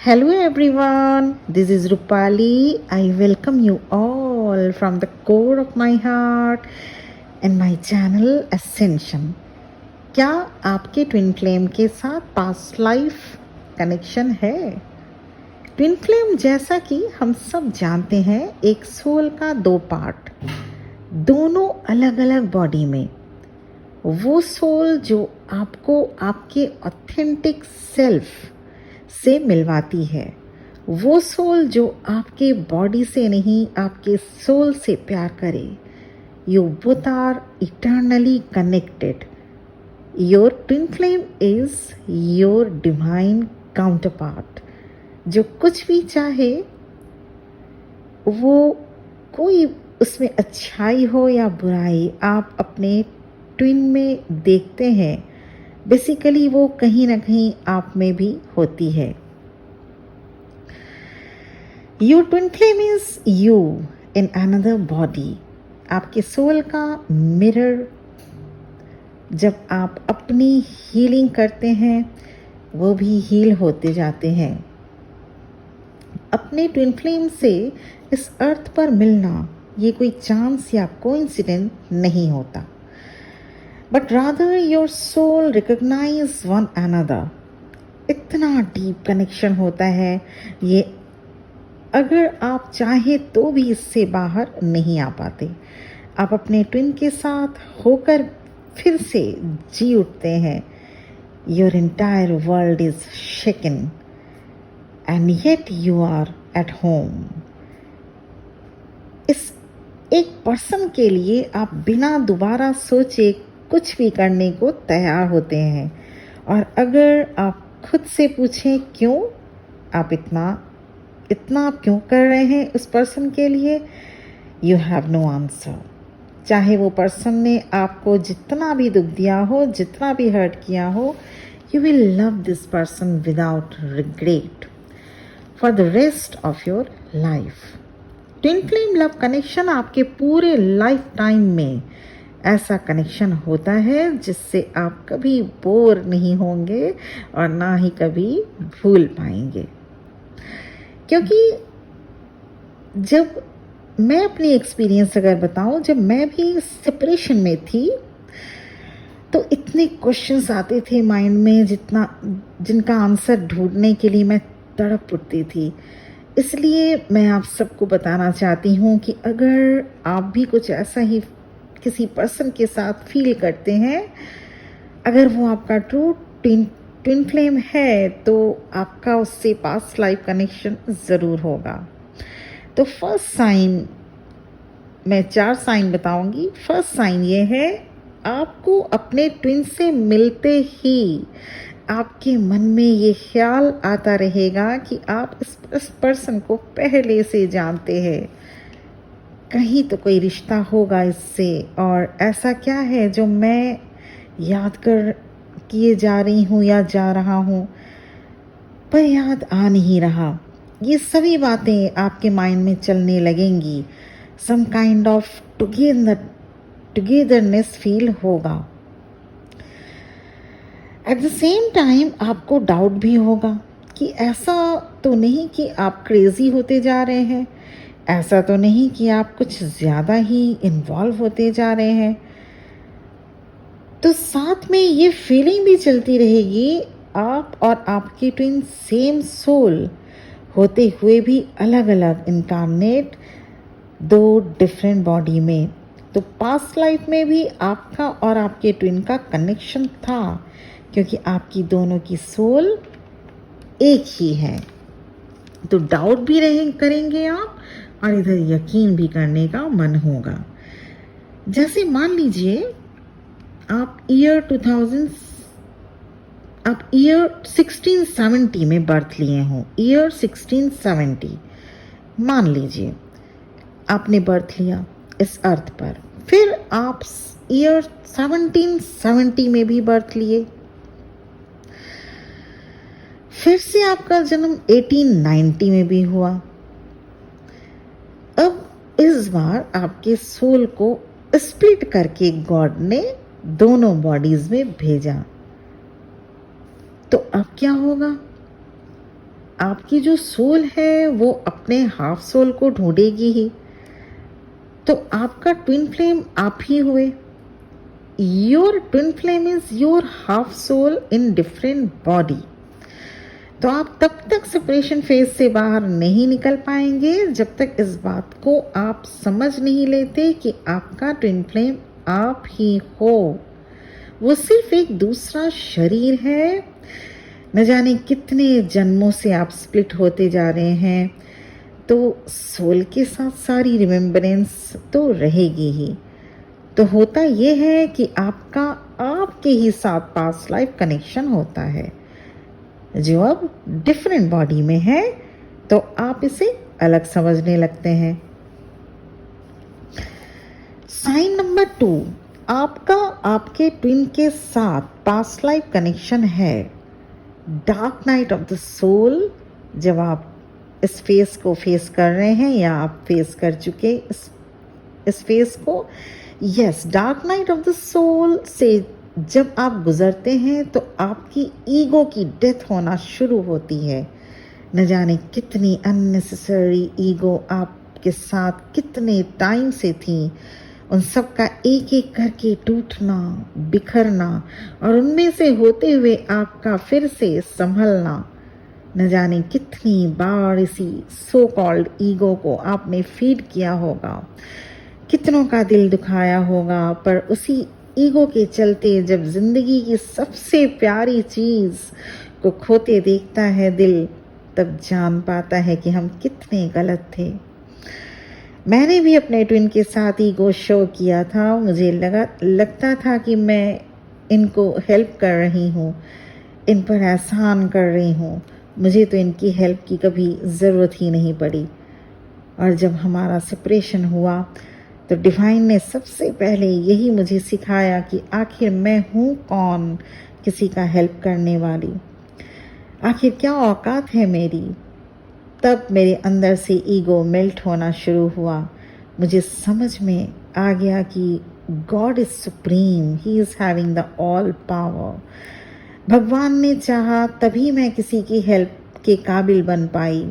Hello everyone, this is Rupali. I welcome you all from the core of my heart and my channel Ascension. क्या आपके twin flame के साथ past life connection है? Twin flame जैसा कि हम सब जानते हैं एक सोल का दो पार्ट, दोनों अलग अलग बॉडी में। वो सोल जो आपको आपके ऑथेंटिक सेल्फ से मिलवाती है, वो सोल जो आपके बॉडी से नहीं आपके सोल से प्यार करे। You both are eternally connected. Your twin flame is your divine counterpart, जो कुछ भी चाहे वो, कोई उसमें अच्छाई हो या बुराई, आप अपने ट्विन में देखते हैं। बेसिकली वो कहीं ना कहीं आप में भी होती है। Your twin flame is you in another body. आपके सोल का मिरर। जब आप अपनी हीलिंग करते हैं वो भी हील होते जाते हैं। अपने ट्विन फ्लेम से इस अर्थ पर मिलना ये कोई चांस या कोइंसिडेंस नहीं होता, but rather your soul recognize one another। इतना डीप कनेक्शन होता है ये, अगर आप चाहे तो भी इससे बाहर नहीं आ पाते। आप अपने ट्विन के साथ होकर फिर से जी उठते हैं। Your entire world is shaken and yet you are at home. इस एक पर्सन के लिए आप बिना दोबारा सोचे कुछ भी करने को तैयार होते हैं। और अगर आप खुद से पूछें क्यों आप इतना क्यों कर रहे हैं उस पर्सन के लिए, यू हैव नो आंसर। चाहे वो पर्सन ने आपको जितना भी दुख दिया हो, जितना भी हर्ट किया हो, you will love this person without regret for the rest of your life. Twin flame love connection आपके पूरे लाइफ टाइम में ऐसा कनेक्शन होता है जिससे आप कभी बोर नहीं होंगे और ना ही कभी भूल पाएंगे। क्योंकि जब मैं अपनी एक्सपीरियंस अगर बताऊं, जब मैं भी सेपरेशन में थी तो इतने क्वेश्चंस आते थे माइंड में जिनका आंसर ढूंढने के लिए मैं तड़प उठती थी। इसलिए मैं आप सबको बताना चाहती हूँ कि अगर आप भी कुछ ऐसा ही किसी पर्सन के साथ फील करते हैं, अगर वो आपका ट्रू ट्विन फ्लेम है तो आपका उससे पास्ट लाइफ कनेक्शन ज़रूर होगा। तो फर्स्ट साइन, मैं 4 साइन बताऊंगी। फर्स्ट साइन ये है, आपको अपने ट्विन से मिलते ही आपके मन में ये ख्याल आता रहेगा कि आप इस पर्सन को पहले से जानते हैं, कहीं तो कोई रिश्ता होगा इससे। और ऐसा क्या है जो मैं याद किए जा रही हूँ या जा रहा हूँ, पर याद आ नहीं रहा। ये सभी बातें आपके माइंड में चलने लगेंगी। Some kind of togetherness feel होगा। एट द सेम टाइम आपको डाउट भी होगा कि ऐसा तो नहीं कि आप क्रेजी होते जा रहे हैं, ऐसा तो नहीं कि आप कुछ ज़्यादा ही इन्वॉल्व होते जा रहे हैं। तो साथ में ये फीलिंग भी चलती रहेगी, आप और आपकी ट्विन सेम सोल होते हुए भी अलग अलग इनकार्नेट, दो डिफरेंट बॉडी में। तो पास्ट लाइफ में भी आपका और आपके ट्विन का कनेक्शन था, क्योंकि आपकी दोनों की सोल एक ही है। तो डाउट भी करेंगे आप और इधर यकीन भी करने का मन होगा। जैसे मान लीजिए आप ईयर 1670 में बर्थ लिए हो। ईयर 1670 मान लीजिए आपने बर्थ लिया इस अर्थ पर। फिर आप ईयर 1770 में भी बर्थ लिए। फिर से आपका जन्म 1890 में भी हुआ। अब इस बार आपके सोल को स्प्लिट करके गॉड ने दोनों बॉडीज में भेजा। तो अब क्या होगा? आपकी जो सोल है वो अपने हाफ सोल को ढूंढेगी ही। तो आपका ट्विन फ्लेम आप ही हुए। Your twin flame is your half soul in different body. तो आप तब तक सेपरेशन फेज से बाहर नहीं निकल पाएंगे जब तक इस बात को आप समझ नहीं लेते कि आपका ट्विन फ्लेम आप ही हो। वो सिर्फ एक दूसरा शरीर है। न जाने कितने जन्मों से आप स्प्लिट होते जा रहे हैं, तो सोल के साथ सारी रिमेम्बरेंस तो रहेगी ही। तो होता ये है कि आपका आपके ही साथ पास्ट लाइफ कनेक्शन होता है, जो अब डिफरेंट बॉडी में है, तो आप इसे अलग समझने लगते हैं। साइन नंबर 2, आपका आपके ट्विन के साथ पास्ट लाइफ कनेक्शन है। Dark night of the soul, जब आप इस फेस को फेस कर रहे हैं या आप फेस कर चुके इस फेस को, yes, dark night of the soul से जब आप गुजरते हैं तो आपकी ईगो की डेथ होना शुरू होती है। न जाने कितनी अननेसेसरी ईगो आपके साथ कितने टाइम से थी, उन सब का एक एक करके टूटना, बिखरना और उनमें से होते हुए आपका फिर से संभलना। न जाने कितनी बार इसी सो कॉल्ड ईगो को आपने फीड किया होगा, कितनों का दिल दुखाया होगा, पर उसी ईगो के चलते जब जिंदगी की सबसे प्यारी चीज को खोते देखता है दिल, तब जान पाता है कि हम कितने गलत थे। मैंने भी अपने ट्विन के साथ ईगो शो किया था। मुझे लगता था कि मैं इनको हेल्प कर रही हूँ, इन पर एहसान कर रही हूँ, मुझे तो इनकी हेल्प की कभी ज़रूरत ही नहीं पड़ी। और जब हमारा सेपरेशन हुआ तो डिवाइन ने सबसे पहले यही मुझे सिखाया कि आखिर मैं हूँ कौन किसी का हेल्प करने वाली, आखिर क्या औकात है मेरी। तब मेरे अंदर से ईगो मेल्ट होना शुरू हुआ। मुझे समझ में आ गया कि God is supreme, he is having the all power. भगवान ने चाहा तभी मैं किसी की हेल्प के काबिल बन पाई।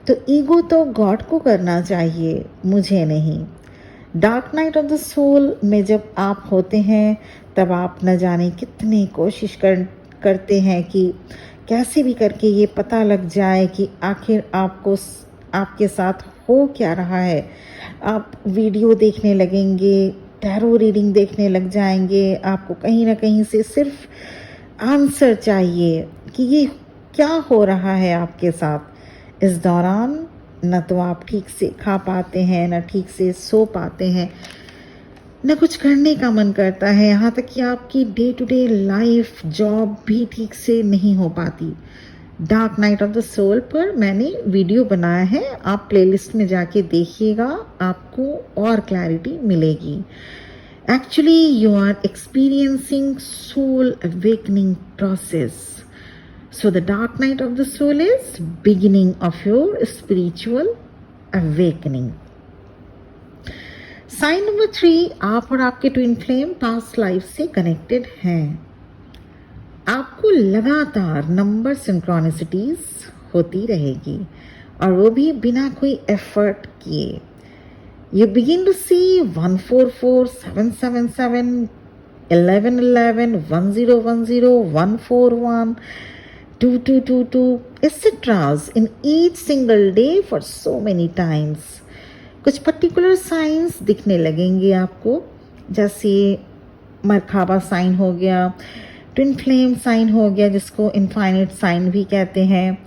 तो ईगो तो गॉड को करना चाहिए, मुझे नहीं। Dark night of the soul में जब आप होते हैं तब आप न जाने कितनी कोशिश करते हैं कि कैसे भी करके ये पता लग जाए कि आखिर आपके साथ हो क्या रहा है। आप वीडियो देखने लगेंगे, टैरो रीडिंग देखने लग जाएंगे, आपको कहीं ना कहीं से सिर्फ आंसर चाहिए कि ये क्या हो रहा है आपके साथ। इस दौरान न तो आप ठीक से खा पाते हैं, न ठीक से सो पाते हैं, न कुछ करने का मन करता है, यहाँ तक कि आपकी day to day life, job भी ठीक से नहीं हो पाती। Dark night of the soul पर मैंने वीडियो बनाया है, आप प्लेलिस्ट में जाके देखिएगा, आपको और क्लैरिटी मिलेगी। Actually you are experiencing soul awakening process. So the dark night of the soul is beginning of your spiritual awakening. Sign number 3, आप और आपके ट्विन फ्लेम पास्ट लाइफ से कनेक्टेड हैं। आपको लगातार नंबर सिंक्रोनिसिटीज होती रहेगी और वो भी बिना कोई एफर्ट किए। You begin to see 144, 777, 1111, 1010, 141, 2222, etc. in each single day for so many times. कुछ पर्टिकुलर साइंस दिखने लगेंगे आपको, जैसे मरखाबा साइन हो गया, ट्विन फ्लेम साइन हो गया जिसको इनफाइनाइट साइन भी कहते हैं,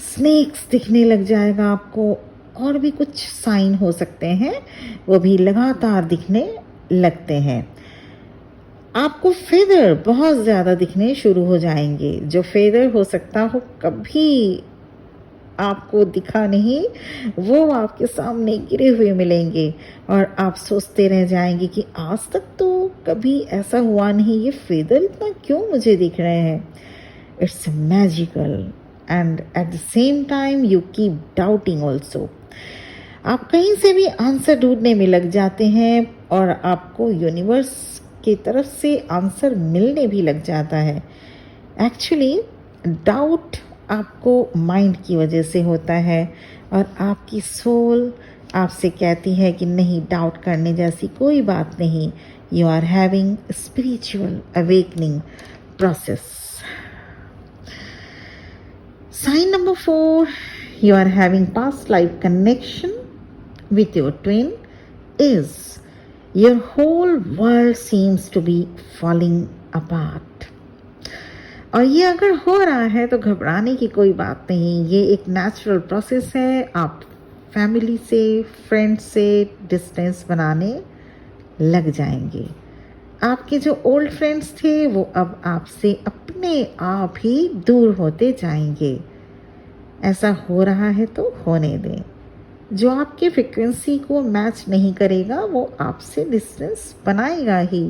स्नेक्स दिखने लग जाएगा आपको, और भी कुछ साइन हो सकते हैं, वो भी लगातार दिखने लगते हैं। आपको फेदर बहुत ज़्यादा दिखने शुरू हो जाएंगे। जो फेदर हो सकता हो कभी आपको दिखा नहीं, वो आपके सामने गिरे हुए मिलेंगे और आप सोचते रह जाएंगे कि आज तक तो कभी ऐसा हुआ नहीं, ये फेदर इतना क्यों मुझे दिख रहे हैं। It's magical and eight the same time you keep doubting also. आप कहीं से भी आंसर ढूंढने में लग जाते हैं और आपको यूनिवर्स की तरफ से आंसर मिलने भी लग जाता है। एक्चुअली डाउट आपको माइंड की वजह से होता है और आपकी सोल आपसे कहती है कि नहीं, डाउट करने जैसी कोई बात नहीं. You are having spiritual awakening process. Sign number 4, you are having past life connection with your twin is your whole world seems to be falling apart. और ये अगर हो रहा है तो घबराने की कोई बात नहीं. ये एक नेचुरल प्रोसेस है. आप फैमिली से, फ्रेंड से डिस्टेंस बनाने लग जाएंगे. आपके जो ओल्ड फ्रेंड्स थे वो अब आपसे अपने आप ही दूर होते जाएंगे. ऐसा हो रहा है तो होने दें. जो आपके फ्रिक्वेंसी को मैच नहीं करेगा वो आपसे डिस्टेंस बनाएगा ही.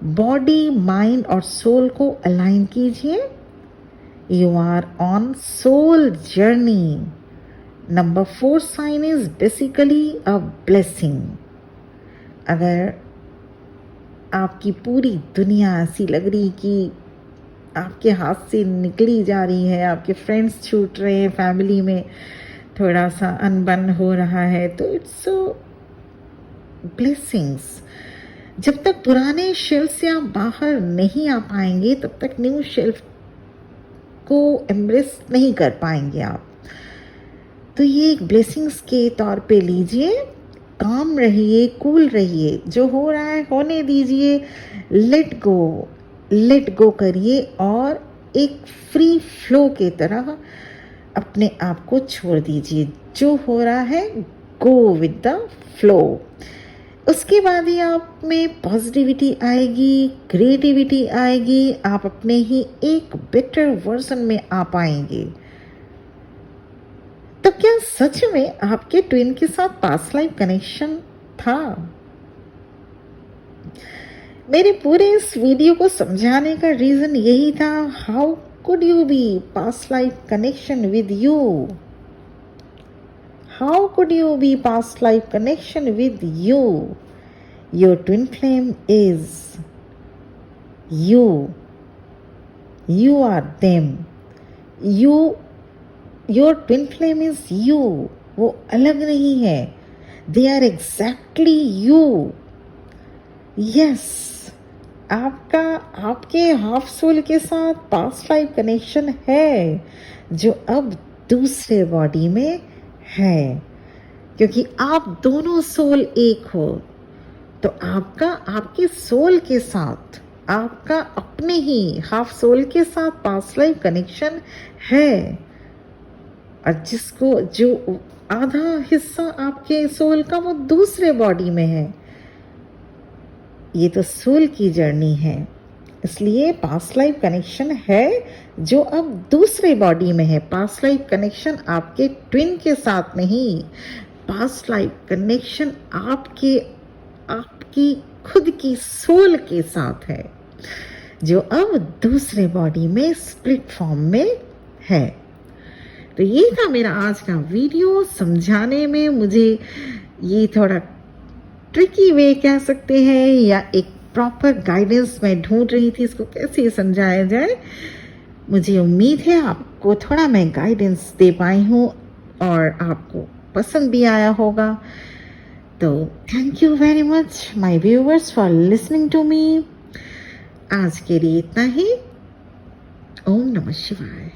बॉडी, माइंड और सोल को अलाइन कीजिए. You are on soul journey. Number 4 sign is basically a blessing. अगर आपकी पूरी दुनिया ऐसी लग रही कि आपके हाथ से निकली जा रही है, आपके फ्रेंड्स छूट रहे हैं, फैमिली में थोड़ा सा अनबन हो रहा है, तो इट्स ब्लेसिंग्स. जब तक पुराने शेल्फ से आप बाहर नहीं आ पाएंगे तब तक न्यू शेल्फ को एम्ब्रेस नहीं कर पाएंगे आप. तो ये एक ब्लेसिंग्स के तौर पे लीजिए. काम रहिए, कूल रहिए. जो हो रहा है होने दीजिए. लेट गो करिए और एक फ्री फ्लो के तरह अपने आप को छोड़ दीजिए. जो हो रहा है गो विद द फ्लो. उसके बाद ही आप में पॉजिटिविटी आएगी, क्रिएटिविटी आएगी. आप अपने ही एक बेटर वर्जन में आ पाएंगे. तो क्या सच में आपके ट्विन के साथ पास्ट लाइफ कनेक्शन था? मेरे पूरे इस वीडियो को समझाने का रीजन यही था. How could you be past life connection with you? How could you be past life connection with you? Your twin flame is you. You are them. Your twin flame is you. वो अलग नहीं है. They are exactly you. Yes. आपके half soul के साथ past life connection है जो अब दूसरे बॉडी में है. क्योंकि आप दोनों सोल एक हो तो आपके सोल के साथ, आपका अपने ही हाफ सोल के साथ पास्ट लाइफ कनेक्शन है. और जो आधा हिस्सा आपके सोल का वो दूसरे बॉडी में है. ये तो सोल की जर्नी है. इसलिए पास्ट लाइफ कनेक्शन है जो अब दूसरे बॉडी में है. पास्ट लाइफ कनेक्शन आपके ट्विन के साथ नहीं. पास्ट लाइफ कनेक्शन आपकी खुद की सोल के साथ है जो अब दूसरे बॉडी में स्प्लिट फॉर्म में है. तो ये था मेरा आज का वीडियो. समझाने में मुझे ये थोड़ा ट्रिकी वे कह सकते हैं या एक प्रॉपर गाइडेंस मैं ढूंढ रही थी इसको कैसे समझाया जाए. मुझे उम्मीद है आपको थोड़ा मैं गाइडेंस दे पाई हूँ और आपको पसंद भी आया होगा. तो thank you very much my viewers for listening to me. आज के लिए इतना ही. ओम नमः शिवाय.